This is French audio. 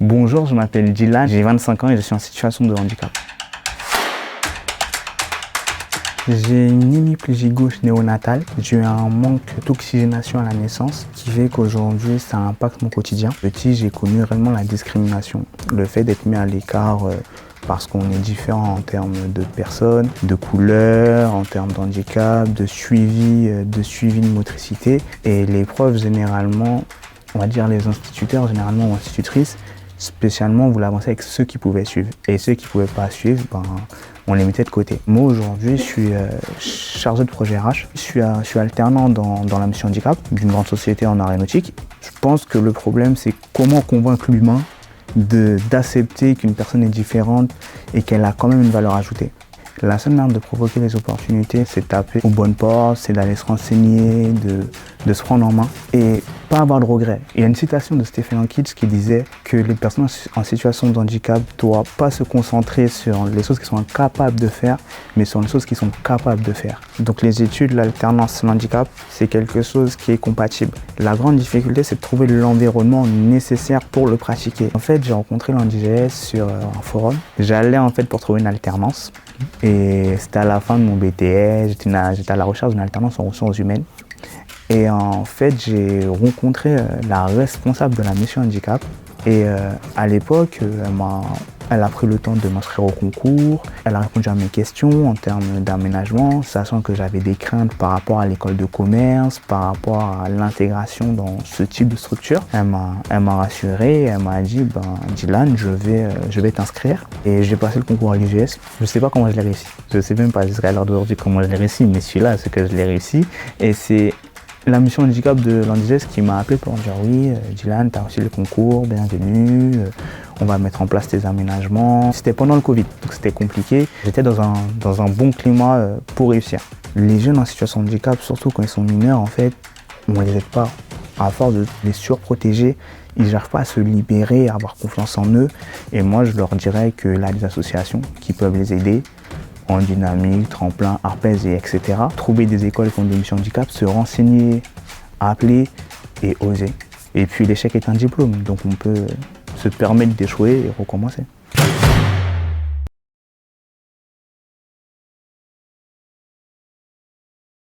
Bonjour, je m'appelle Dylan, j'ai 25 ans et je suis en situation de handicap. J'ai une hémiplégie gauche néonatale. J'ai eu un manque d'oxygénation à la naissance qui fait qu'aujourd'hui ça impacte mon quotidien. Petit, j'ai connu réellement la discrimination, le fait d'être mis à l'écart parce qu'on est différent en termes de personnes, de couleurs, en termes d'handicap, de suivi de motricité. Et les profs généralement, on va dire les instituteurs généralement ou institutrices, spécialement vous l'avancez avec ceux qui pouvaient suivre. Et ceux qui ne pouvaient pas suivre, on les mettait de côté. Moi aujourd'hui, je suis chargé de projet RH. Je suis alternant dans la mission handicap d'une grande société en aéronautique. Je pense que le problème, c'est comment convaincre l'humain d'accepter qu'une personne est différente et qu'elle a quand même une valeur ajoutée. La seule manière de provoquer les opportunités, c'est de taper aux bonnes portes, c'est d'aller se renseigner, de se prendre en main et pas avoir de regrets. Il y a une citation de Stephen Hawking qui disait que les personnes en situation de handicap ne doivent pas se concentrer sur les choses qu'ils sont incapables de faire, mais sur les choses qu'ils sont capables de faire. Donc les études, l'alternance, l'handicap, c'est quelque chose qui est compatible. La grande difficulté, c'est de trouver l'environnement nécessaire pour le pratiquer. En fait, j'ai rencontré l'HandiGS sur un forum. J'allais en fait pour trouver une alternance. Et c'était à la fin de mon BTS, j'étais à la recherche d'une alternance en ressources humaines. Et en fait, j'ai rencontré la responsable de la mission handicap. Et à l'époque, elle a pris le temps de m'inscrire au concours. Elle a répondu à mes questions en termes d'aménagement, sachant que j'avais des craintes par rapport à l'école de commerce, par rapport à l'intégration dans ce type de structure. Elle m'a rassuré, elle m'a dit Dylan, je vais t'inscrire. Et j'ai passé le concours à l'IGS. Je ne sais pas comment je l'ai réussi. Je ne sais même pas jusqu'à l'heure d'aujourd'hui comment je l'ai réussi, mais celui-là, c'est que je l'ai réussi. Et c'est la mission handicap de l'HandiGS qui m'a appelé pour me dire oui, Dylan, tu as reçu le concours, bienvenue, on va mettre en place tes aménagements. C'était pendant le Covid, donc c'était compliqué. J'étais dans un bon climat pour réussir. Les jeunes en situation de handicap, surtout quand ils sont mineurs, en fait, on ne les aide pas. À force de les surprotéger, ils n'arrivent pas à se libérer, à avoir confiance en eux. Et moi, je leur dirais que là, des associations qui peuvent les aider, en dynamique, tremplin, ARPES, etc. Trouver des écoles qui ont des missions handicap, se renseigner, appeler et oser. Et puis l'échec est un diplôme, donc on peut se permettre d'échouer et recommencer.